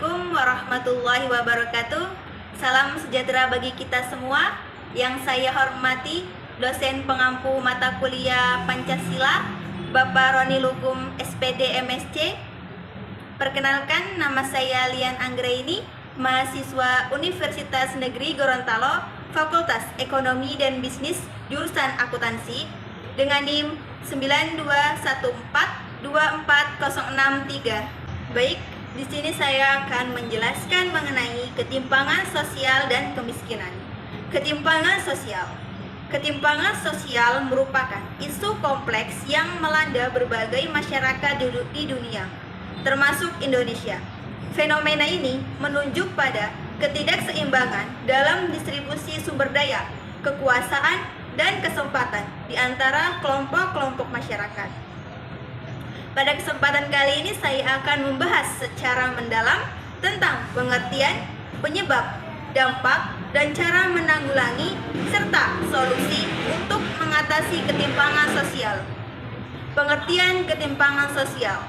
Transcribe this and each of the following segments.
Assalamualaikum warahmatullahi wabarakatuh. Salam sejahtera bagi kita semua. Yang saya hormati dosen pengampu mata kuliah Pancasila, Bapak Roni Lugum SPD MSc. Perkenalkan, nama saya Lian Anggraini, mahasiswa Universitas Negeri Gorontalo, Fakultas Ekonomi dan Bisnis, jurusan Akuntansi, dengan NIM 921424063. Baik, di sini saya akan menjelaskan mengenai ketimpangan sosial dan kemiskinan. Ketimpangan sosial. Ketimpangan sosial merupakan isu kompleks yang melanda berbagai masyarakat di dunia, termasuk Indonesia. Fenomena ini menunjuk pada ketidakseimbangan dalam distribusi sumber daya, kekuasaan, dan kesempatan di antara kelompok-kelompok masyarakat. Pada kesempatan kali ini saya akan membahas secara mendalam tentang pengertian, penyebab, dampak, dan cara menanggulangi serta solusi untuk mengatasi ketimpangan sosial. Pengertian ketimpangan sosial.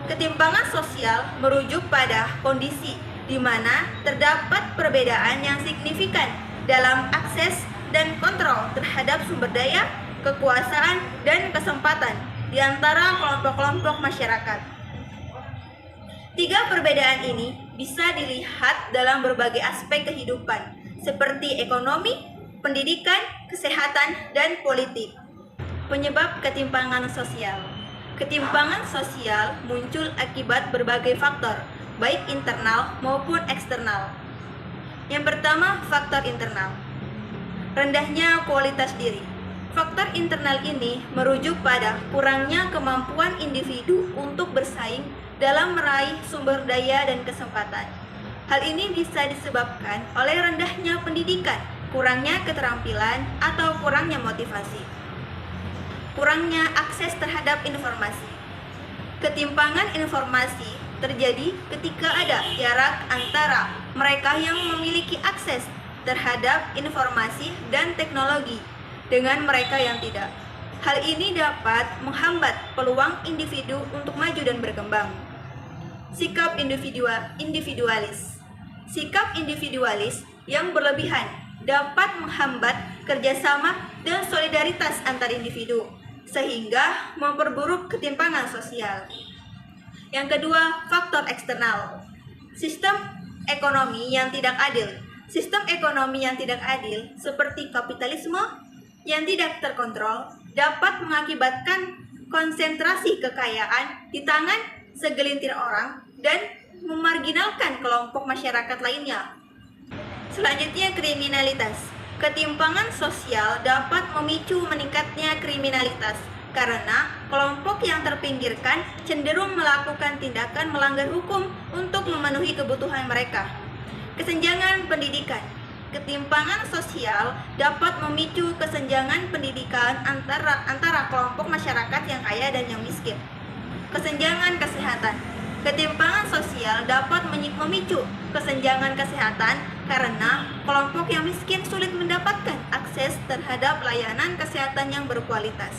Ketimpangan sosial merujuk pada kondisi di mana terdapat perbedaan yang signifikan dalam akses dan kontrol terhadap sumber daya, kekuasaan, dan kesempatan di antara kelompok-kelompok masyarakat. Tiga perbedaan ini bisa dilihat dalam berbagai aspek kehidupan, seperti ekonomi, pendidikan, kesehatan, dan politik. Penyebab ketimpangan sosial. Ketimpangan sosial muncul akibat berbagai faktor, baik internal maupun eksternal. Yang pertama, faktor internal. Rendahnya kualitas diri. Faktor internal ini merujuk pada kurangnya kemampuan individu untuk bersaing dalam meraih sumber daya dan kesempatan. Hal ini bisa disebabkan oleh rendahnya pendidikan, kurangnya keterampilan, atau kurangnya motivasi. Kurangnya akses terhadap informasi. Ketimpangan informasi terjadi ketika ada jarak antara mereka yang memiliki akses terhadap informasi dan teknologi dengan mereka yang tidak. Hal ini dapat menghambat peluang individu untuk maju dan berkembang. Sikap individualis. Sikap individualis yang berlebihan dapat menghambat kerjasama dan solidaritas antar individu, sehingga memperburuk ketimpangan sosial. Yang kedua, faktor eksternal. Sistem ekonomi yang tidak adil. Sistem ekonomi yang tidak adil, seperti kapitalisme yang tidak terkontrol, dapat mengakibatkan konsentrasi kekayaan di tangan segelintir orang dan memarginalkan kelompok masyarakat lainnya. Selanjutnya, kriminalitas. Ketimpangan sosial dapat memicu meningkatnya kriminalitas karena kelompok yang terpinggirkan cenderung melakukan tindakan melanggar hukum untuk memenuhi kebutuhan mereka. Kesenjangan pendidikan. Ketimpangan sosial dapat memicu kesenjangan pendidikan antara kelompok masyarakat yang kaya dan yang miskin. Kesenjangan kesehatan. Ketimpangan sosial dapat memicu kesenjangan kesehatan karena kelompok yang miskin sulit mendapatkan akses terhadap layanan kesehatan yang berkualitas.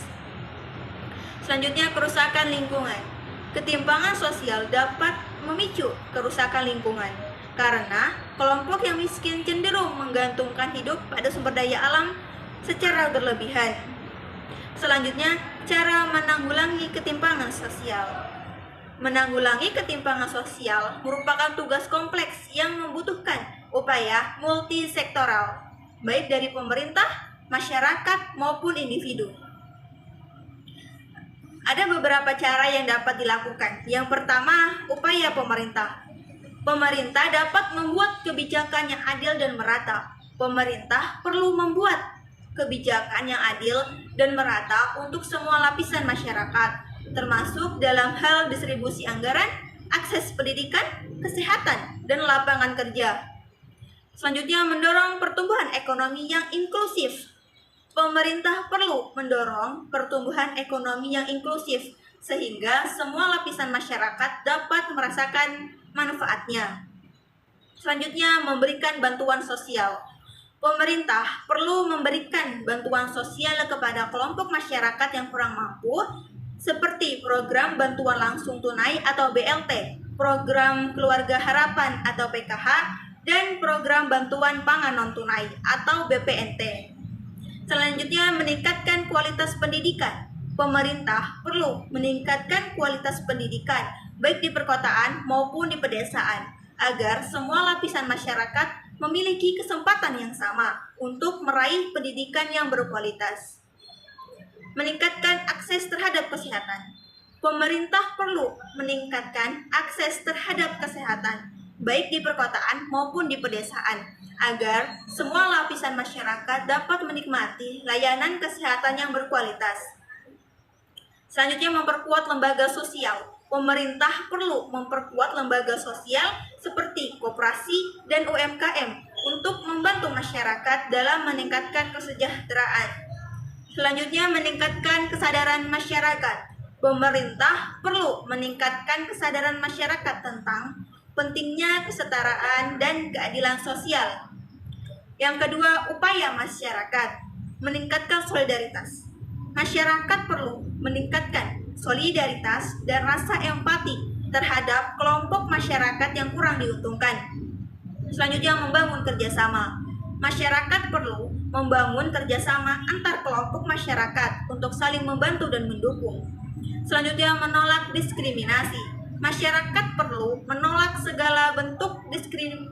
Selanjutnya, kerusakan lingkungan. Ketimpangan sosial dapat memicu kerusakan lingkungan karena kelompok yang miskin cenderung menggantungkan hidup pada sumber daya alam secara berlebihan. Selanjutnya, cara menanggulangi ketimpangan sosial. Menanggulangi ketimpangan sosial merupakan tugas kompleks yang membutuhkan upaya multisektoral, baik dari pemerintah, masyarakat, maupun individu. Ada beberapa cara yang dapat dilakukan. Yang pertama, upaya pemerintah. Pemerintah dapat membuat kebijakan yang adil dan merata. Pemerintah perlu membuat kebijakan yang adil dan merata untuk semua lapisan masyarakat, termasuk dalam hal distribusi anggaran, akses pendidikan, kesehatan, dan lapangan kerja. Selanjutnya, mendorong pertumbuhan ekonomi yang inklusif. Pemerintah perlu mendorong pertumbuhan ekonomi yang inklusif sehingga semua lapisan masyarakat dapat merasakan manfaatnya. Selanjutnya, memberikan bantuan sosial. Pemerintah perlu memberikan bantuan sosial kepada kelompok masyarakat yang kurang mampu, seperti program bantuan langsung tunai atau BLT, program Keluarga Harapan atau PKH, dan program Bantuan Pangan Non-Tunai atau BPNT. Selanjutnya, meningkatkan kualitas pendidikan. Pemerintah perlu meningkatkan kualitas pendidikan baik di perkotaan maupun di pedesaan agar semua lapisan masyarakat memiliki kesempatan yang sama untuk meraih pendidikan yang berkualitas. Meningkatkan akses terhadap kesehatan. Pemerintah perlu meningkatkan akses terhadap kesehatan baik di perkotaan maupun di pedesaan agar semua lapisan masyarakat dapat menikmati layanan kesehatan yang berkualitas. Selanjutnya, memperkuat lembaga sosial. Pemerintah perlu memperkuat lembaga sosial seperti koperasi dan UMKM untuk membantu masyarakat dalam meningkatkan kesejahteraan. Selanjutnya, meningkatkan kesadaran masyarakat. Pemerintah perlu meningkatkan kesadaran masyarakat tentang pentingnya kesetaraan dan keadilan sosial. Yang kedua, upaya masyarakat meningkatkan solidaritas. Masyarakat perlu meningkatkan solidaritas dan rasa empati terhadap kelompok masyarakat yang kurang diuntungkan. Selanjutnya, membangun kerjasama. Masyarakat perlu membangun kerjasama antar kelompok masyarakat untuk saling membantu dan mendukung. Selanjutnya, menolak diskriminasi. Masyarakat perlu menolak segala bentuk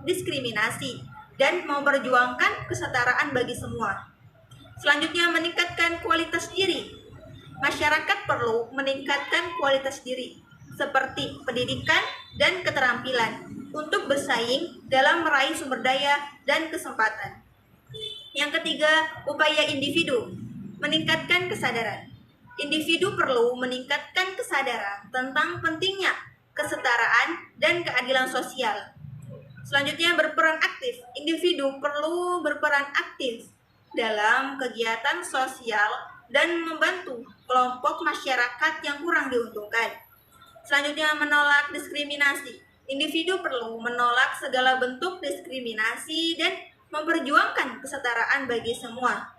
diskriminasi dan memperjuangkan kesetaraan bagi semua. Selanjutnya, meningkatkan kualitas diri. Masyarakat perlu meningkatkan kualitas diri seperti pendidikan dan keterampilan untuk bersaing dalam meraih sumber daya dan kesempatan. Yang ketiga, upaya individu meningkatkan kesadaran. Individu perlu meningkatkan kesadaran tentang pentingnya kesetaraan dan keadilan sosial. Selanjutnya, berperan aktif. Individu perlu berperan aktif dalam kegiatan sosial dan membantu kelompok masyarakat yang kurang diuntungkan. Selanjutnya, menolak diskriminasi. Individu perlu menolak segala bentuk diskriminasi dan memperjuangkan kesetaraan bagi semua.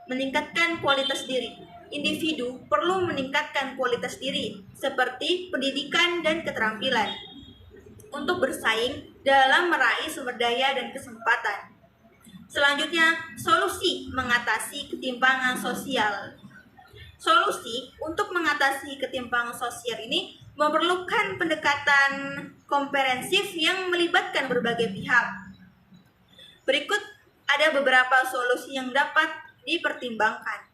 Meningkatkan kualitas diri. Individu perlu meningkatkan kualitas diri seperti pendidikan dan keterampilan untuk bersaing dalam meraih sumber daya dan kesempatan. Selanjutnya, solusi mengatasi ketimpangan sosial. Solusi untuk mengatasi ketimpangan sosial ini memerlukan pendekatan komprehensif yang melibatkan berbagai pihak. Berikut ada beberapa solusi yang dapat dipertimbangkan.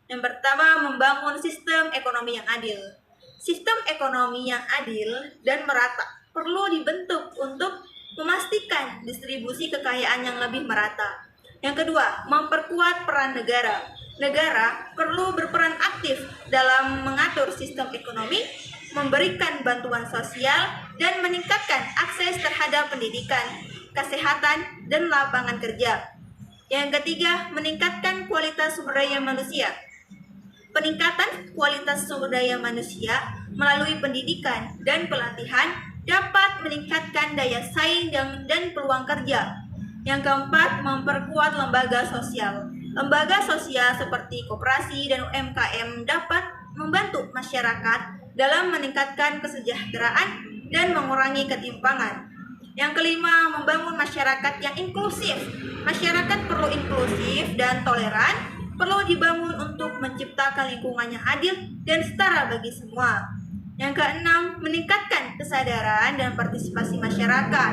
Yang pertama, membangun sistem ekonomi yang adil. Sistem ekonomi yang adil dan merata perlu dibentuk untuk memastikan distribusi kekayaan yang lebih merata. Yang kedua, memperkuat peran negara. Negara perlu berperan aktif dalam mengatur sistem ekonomi, memberikan bantuan sosial, dan meningkatkan akses terhadap pendidikan, kesehatan, dan lapangan kerja. Yang ketiga, meningkatkan kualitas sumber daya manusia. Peningkatan kualitas sumber daya manusia melalui pendidikan dan pelatihan dapat meningkatkan daya saing dan peluang kerja. Yang keempat, memperkuat lembaga sosial. Lembaga sosial seperti koperasi dan UMKM dapat membantu masyarakat dalam meningkatkan kesejahteraan dan mengurangi ketimpangan. Yang kelima, membangun masyarakat yang inklusif. Masyarakat perlu inklusif dan toleran, perlu dibangun untuk menciptakan lingkungan yang adil dan setara bagi semua. Yang keenam, meningkatkan kesadaran dan partisipasi masyarakat.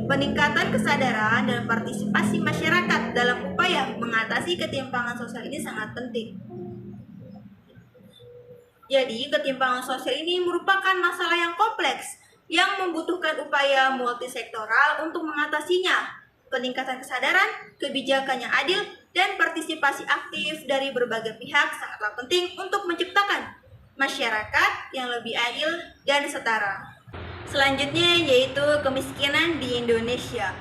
Peningkatan kesadaran dan partisipasi masyarakat dalam upaya mengatasi ketimpangan sosial ini sangat penting. Jadi, ketimpangan sosial ini merupakan masalah yang kompleks yang membutuhkan upaya multisektoral untuk mengatasinya. Peningkatan kesadaran, kebijakan yang adil, dan partisipasi aktif dari berbagai pihak sangatlah penting untuk menciptakan masyarakat yang lebih adil dan setara. Selanjutnya yaitu kemiskinan di Indonesia.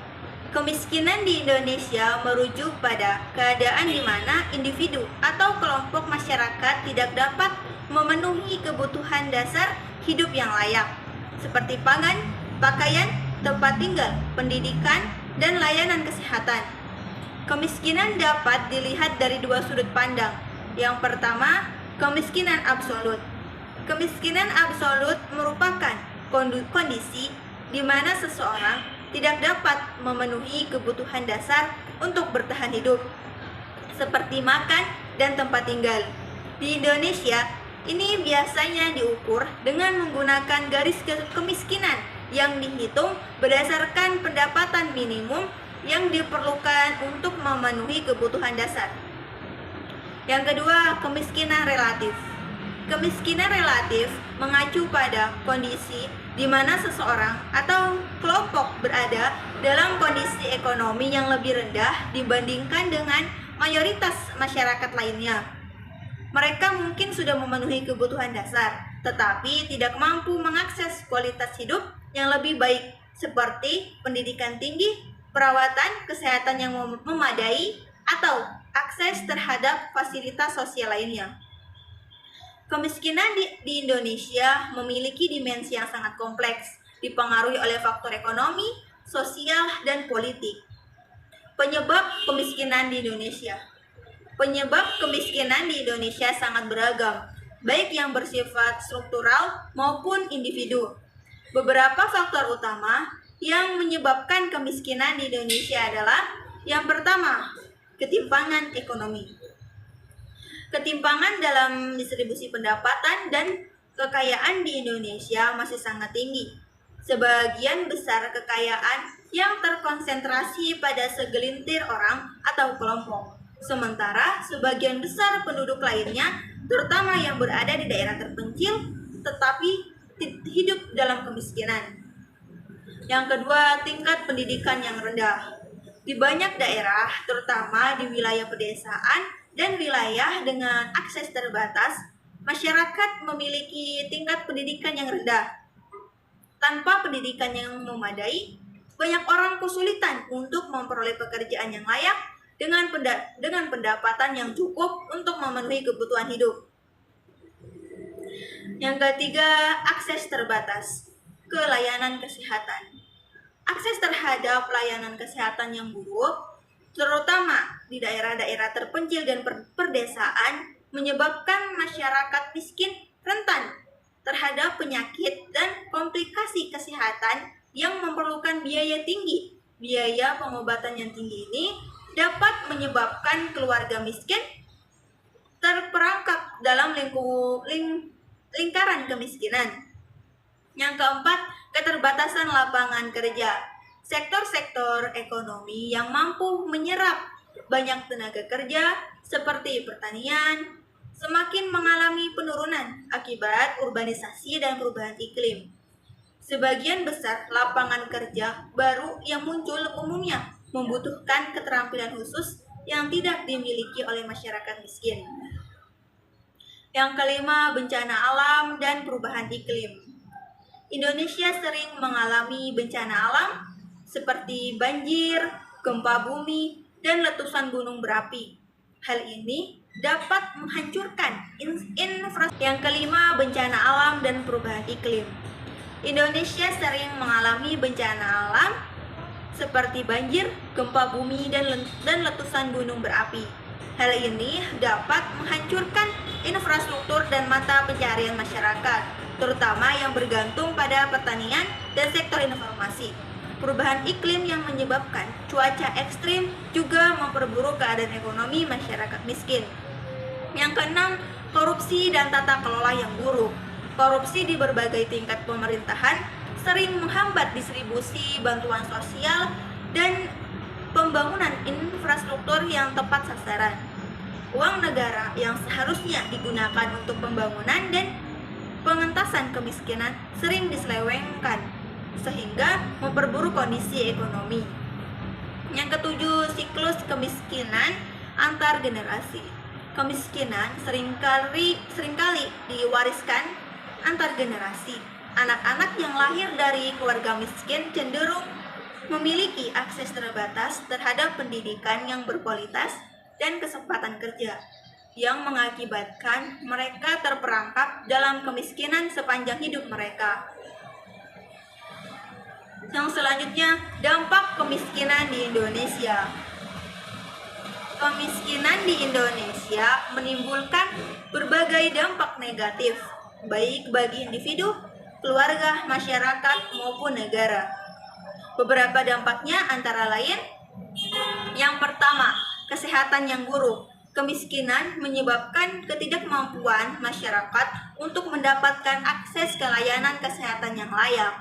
Kemiskinan di Indonesia merujuk pada keadaan di mana individu atau kelompok masyarakat tidak dapat memenuhi kebutuhan dasar hidup yang layak, seperti pangan, pakaian, tempat tinggal, pendidikan, dan layanan kesehatan. Kemiskinan dapat dilihat dari dua sudut pandang. Yang pertama, kemiskinan absolut. Kemiskinan absolut merupakan kondisi di mana seseorang tidak dapat memenuhi kebutuhan dasar untuk bertahan hidup, seperti makan dan tempat tinggal. Di Indonesia, ini biasanya diukur dengan menggunakan garis kemiskinan yang dihitung berdasarkan pendapatan minimum yang diperlukan untuk memenuhi kebutuhan dasar. Yang kedua, kemiskinan relatif. Kemiskinan relatif mengacu pada kondisi di mana seseorang atau kelompok berada dalam kondisi ekonomi yang lebih rendah dibandingkan dengan mayoritas masyarakat lainnya. Mereka mungkin sudah memenuhi kebutuhan dasar, tetapi tidak mampu mengakses kualitas hidup yang lebih baik, seperti pendidikan tinggi, perawatan kesehatan yang memadai, atau akses terhadap fasilitas sosial lainnya. Kemiskinan di Indonesia memiliki dimensi yang sangat kompleks, dipengaruhi oleh faktor ekonomi, sosial, dan politik. Penyebab kemiskinan di Indonesia. Penyebab kemiskinan di Indonesia sangat beragam, baik yang bersifat struktural maupun individu. Beberapa faktor utama yang menyebabkan kemiskinan di Indonesia adalah: yang pertama, ketimpangan ekonomi. Ketimpangan dalam distribusi pendapatan dan kekayaan di Indonesia masih sangat tinggi. Sebagian besar kekayaan yang terkonsentrasi pada segelintir orang atau kelompok. Sementara sebagian besar penduduk lainnya, terutama yang berada di daerah terpencil, tetapi hidup dalam kemiskinan. Yang kedua, tingkat pendidikan yang rendah. Di banyak daerah, terutama di wilayah pedesaan dan wilayah dengan akses terbatas, masyarakat memiliki tingkat pendidikan yang rendah. Tanpa pendidikan yang memadai, banyak orang kesulitan untuk memperoleh pekerjaan yang layak dengan pendapatan yang cukup untuk memenuhi kebutuhan hidup. Yang ketiga, akses terbatas ke layanan kesehatan. Akses terhadap layanan kesehatan yang buruk, terutama di daerah-daerah terpencil dan perdesaan, menyebabkan masyarakat miskin rentan terhadap penyakit dan komplikasi kesehatan yang memerlukan biaya tinggi. Biaya pengobatan yang tinggi ini dapat menyebabkan keluarga miskin terperangkap dalam lingkaran kemiskinan. Yang keempat, keterbatasan lapangan kerja. Sektor-sektor ekonomi yang mampu menyerap banyak tenaga kerja seperti pertanian semakin mengalami penurunan akibat urbanisasi dan perubahan iklim. Sebagian besar lapangan kerja baru yang muncul umumnya membutuhkan keterampilan khusus yang tidak dimiliki oleh masyarakat miskin. Yang kelima, bencana alam dan perubahan iklim. Indonesia sering mengalami bencana alam seperti banjir, gempa bumi, dan letusan gunung berapi. Hal ini dapat menghancurkan infrastruktur. Yang kelima, bencana alam dan perubahan iklim. Indonesia sering mengalami bencana alam seperti banjir, gempa bumi, dan letusan gunung berapi. Hal ini dapat menghancurkan infrastruktur dan mata pencaharian masyarakat, terutama yang bergantung pada pertanian dan sektor informasi. Perubahan iklim yang menyebabkan cuaca ekstrim juga memperburuk keadaan ekonomi masyarakat miskin. Yang keenam, korupsi dan tata kelola yang buruk. Korupsi di berbagai tingkat pemerintahan sering menghambat distribusi bantuan sosial dan pembangunan infrastruktur yang tepat sasaran. Uang negara yang seharusnya digunakan untuk pembangunan dan pengentasan kemiskinan sering diselewengkan, sehingga memperburuk kondisi ekonomi. Yang ketujuh, siklus kemiskinan antar generasi. Kemiskinan seringkali diwariskan antar generasi. Anak-anak yang lahir dari keluarga miskin cenderung memiliki akses terbatas terhadap pendidikan yang berkualitas dan kesempatan kerja, yang mengakibatkan mereka terperangkap dalam kemiskinan sepanjang hidup mereka. Yang selanjutnya, dampak kemiskinan di Indonesia. Kemiskinan di Indonesia menimbulkan berbagai dampak negatif, baik bagi individu keluarga, masyarakat, maupun negara. Beberapa dampaknya antara lain, yang pertama, kesehatan yang buruk. Kemiskinan menyebabkan ketidakmampuan masyarakat untuk mendapatkan akses ke layanan kesehatan yang layak.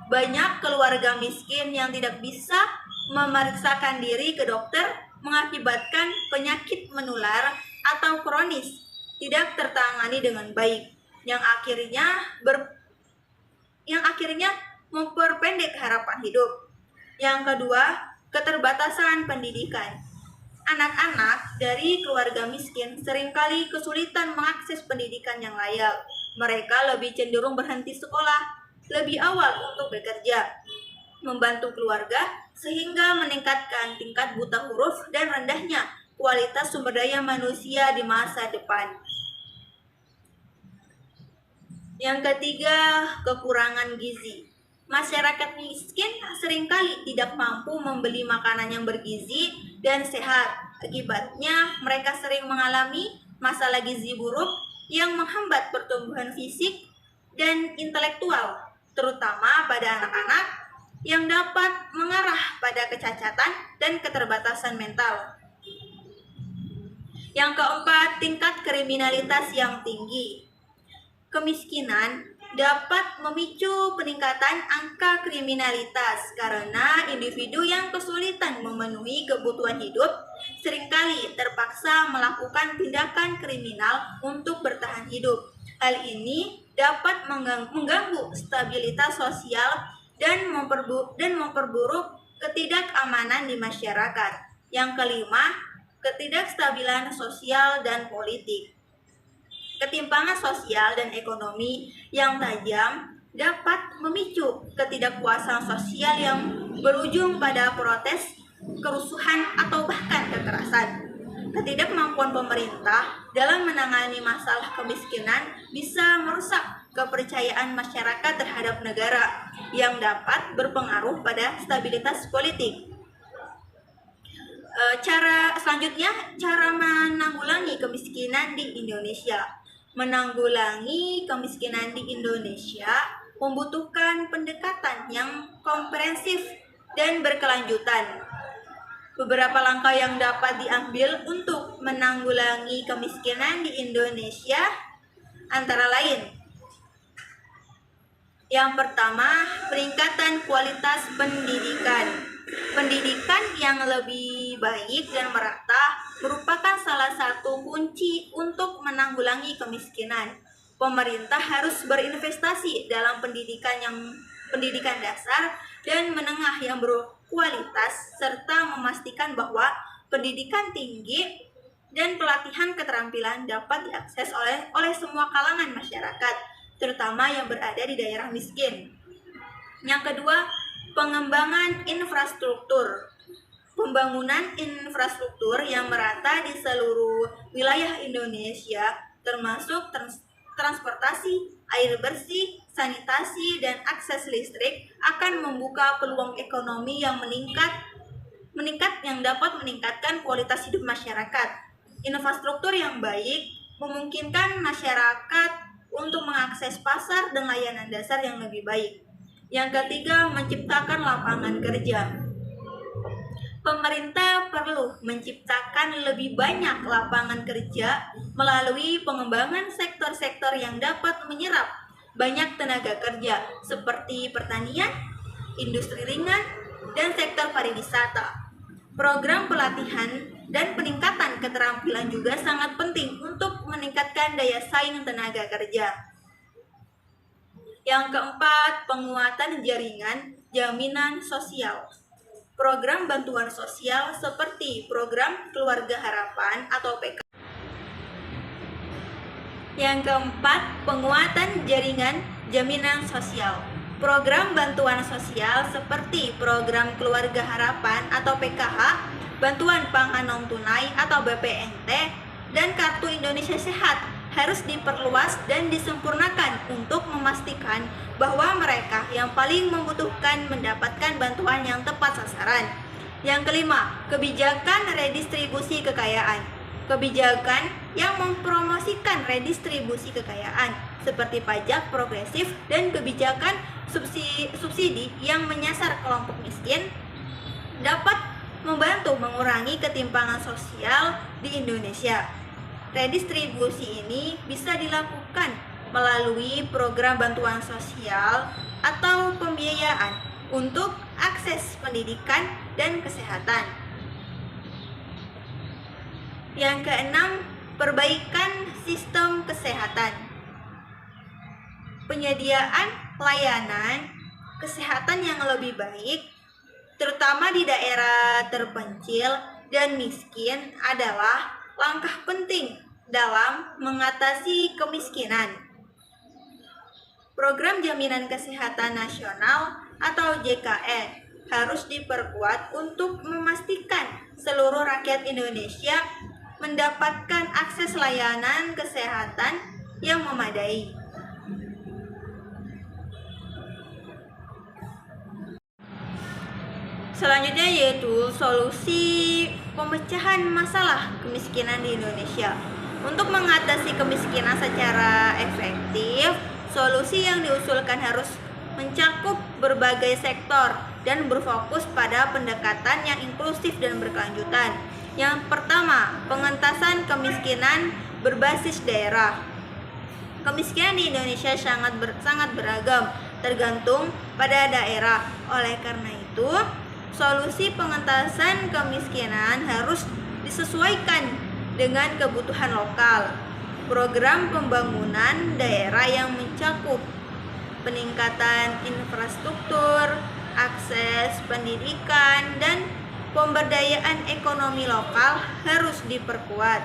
Banyak keluarga miskin yang tidak bisa memeriksakan diri ke dokter mengakibatkan penyakit menular atau kronis tidak tertangani dengan baik, yang akhirnya memperpendek harapan hidup. Yang kedua, keterbatasan pendidikan. Anak-anak dari keluarga miskin seringkali kesulitan mengakses pendidikan yang layak. Mereka lebih cenderung berhenti sekolah lebih awal untuk bekerja, membantu keluarga, sehingga meningkatkan tingkat buta huruf dan rendahnya kualitas sumber daya manusia di masa depan. Yang ketiga, kekurangan gizi. Masyarakat miskin seringkali tidak mampu membeli makanan yang bergizi dan sehat. Akibatnya, mereka sering mengalami masalah gizi buruk yang menghambat pertumbuhan fisik dan intelektual, terutama pada anak-anak, yang dapat mengarah pada kecacatan dan keterbatasan mental. Yang keempat, tingkat kriminalitas yang tinggi. Kemiskinan dapat memicu peningkatan angka kriminalitas karena individu yang kesulitan memenuhi kebutuhan hidup seringkali terpaksa melakukan tindakan kriminal untuk bertahan hidup. Hal ini dapat mengganggu stabilitas sosial dan memperburuk ketidakamanan di masyarakat. Yang kelima, ketidakstabilan sosial dan politik. Ketimpangan sosial dan ekonomi yang tajam dapat memicu ketidakpuasan sosial yang berujung pada protes, kerusuhan, atau bahkan kekerasan. Ketidakmampuan pemerintah dalam menangani masalah kemiskinan bisa merusak kepercayaan masyarakat terhadap negara yang dapat berpengaruh pada stabilitas politik. Cara menanggulangi kemiskinan di Indonesia. Menanggulangi kemiskinan di Indonesia membutuhkan pendekatan yang komprehensif dan berkelanjutan. Beberapa langkah yang dapat diambil untuk menanggulangi kemiskinan di Indonesia antara lain: yang pertama, peningkatan kualitas pendidikan. Pendidikan yang lebih baik dan merata merupakan salah satu kunci untuk menanggulangi kemiskinan. Pemerintah harus berinvestasi dalam pendidikan dasar dan menengah yang berkualitas, serta memastikan bahwa pendidikan tinggi dan pelatihan keterampilan dapat diakses oleh semua kalangan masyarakat, terutama yang berada di daerah miskin. Yang kedua, pengembangan infrastruktur. Pembangunan infrastruktur yang merata di seluruh wilayah Indonesia, termasuk transportasi, air bersih, sanitasi, dan akses listrik, akan membuka peluang ekonomi yang meningkat yang dapat meningkatkan kualitas hidup masyarakat. Infrastruktur yang baik memungkinkan masyarakat untuk mengakses pasar dan layanan dasar yang lebih baik. Yang ketiga, menciptakan lapangan kerja. Pemerintah perlu menciptakan lebih banyak lapangan kerja melalui pengembangan sektor-sektor yang dapat menyerap banyak tenaga kerja seperti pertanian, industri ringan, dan sektor pariwisata. Program pelatihan dan peningkatan keterampilan juga sangat penting untuk meningkatkan daya saing tenaga kerja. Yang keempat, penguatan jaringan jaminan sosial. Program bantuan sosial seperti program Keluarga Harapan atau PK. Yang keempat, penguatan jaringan jaminan sosial. Program bantuan sosial seperti program Keluarga Harapan atau PKH, bantuan pangan non tunai atau BPNT, dan Kartu Indonesia Sehat harus diperluas dan disempurnakan untuk memastikan bahwa mereka yang paling membutuhkan mendapatkan bantuan yang tepat sasaran. Yang kelima, kebijakan redistribusi kekayaan. Kebijakan yang mempromosikan redistribusi kekayaan seperti pajak progresif dan kebijakan subsidi yang menyasar kelompok miskin dapat membantu mengurangi ketimpangan sosial di Indonesia. Redistribusi ini bisa dilakukan melalui program bantuan sosial atau pembiayaan untuk akses pendidikan dan kesehatan. Yang keenam, perbaikan sistem kesehatan. Penyediaan layanan kesehatan yang lebih baik, terutama di daerah terpencil dan miskin, adalah langkah penting dalam mengatasi kemiskinan. Program Jaminan Kesehatan Nasional atau JKN harus diperkuat untuk memastikan seluruh rakyat Indonesia mendapatkan akses layanan kesehatan yang memadai. Selanjutnya yaitu solusi pemecahan masalah kemiskinan di Indonesia. Untuk mengatasi kemiskinan secara efektif, solusi yang diusulkan harus mencakup berbagai sektor dan berfokus pada pendekatan yang inklusif dan berkelanjutan. Yang pertama, pengentasan kemiskinan berbasis daerah. Kemiskinan di Indonesia sangat beragam, tergantung pada daerah. Oleh karena itu, solusi pengentasan kemiskinan harus disesuaikan dengan kebutuhan lokal. Program pembangunan daerah yang mencakup peningkatan infrastruktur, akses pendidikan, dan pemberdayaan ekonomi lokal harus diperkuat.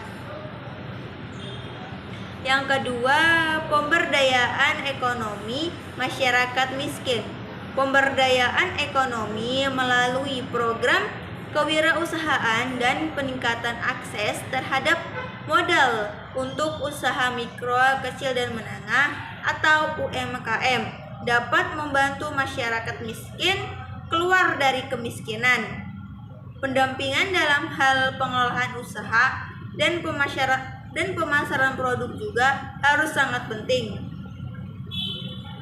Yang kedua, pemberdayaan ekonomi masyarakat miskin. Pemberdayaan ekonomi melalui program kewirausahaan dan peningkatan akses terhadap modal untuk usaha mikro, kecil dan menengah atau UMKM dapat membantu masyarakat miskin keluar dari kemiskinan. Pendampingan dalam hal pengelolaan usaha dan pemasaran produk juga harus sangat penting.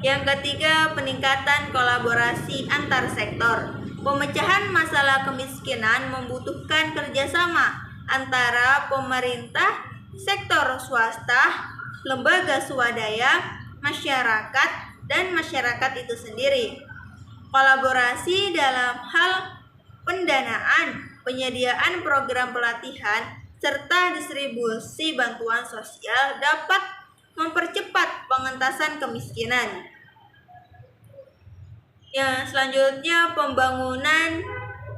Yang ketiga, peningkatan kolaborasi antar sektor. Pemecahan masalah kemiskinan membutuhkan kerjasama antara pemerintah, sektor swasta, lembaga swadaya, masyarakat, dan masyarakat itu sendiri. Kolaborasi dalam hal pendanaan, penyediaan program pelatihan, serta distribusi bantuan sosial dapat mempercepat pengentasan kemiskinan. Yang selanjutnya, pembangunan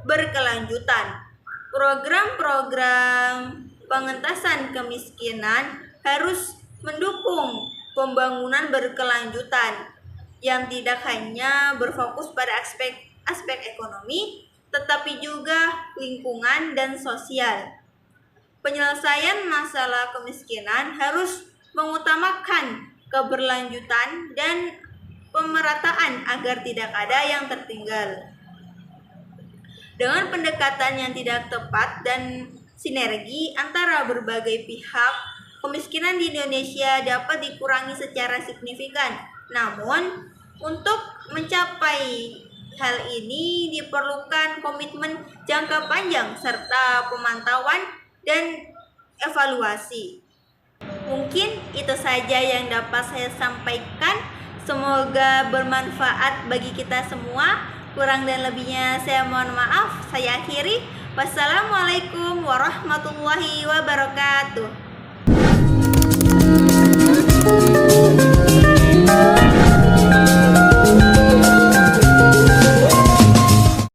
berkelanjutan. Program-program pengentasan kemiskinan harus mendukung pembangunan berkelanjutan yang tidak hanya berfokus pada aspek ekonomi, tetapi juga lingkungan dan sosial. Penyelesaian masalah kemiskinan harus mengutamakan keberlanjutan dan pemerataan agar tidak ada yang tertinggal. Dengan pendekatan yang tidak tepat dan sinergi antara berbagai pihak, kemiskinan di Indonesia dapat dikurangi secara signifikan. Namun, untuk mencapai hal ini diperlukan komitmen jangka panjang serta pemantauan dan evaluasi. Mungkin itu saja yang dapat saya sampaikan. Semoga bermanfaat bagi kita semua. Kurang dan lebihnya saya mohon maaf. Saya akhiri. Wassalamualaikum warahmatullahi wabarakatuh.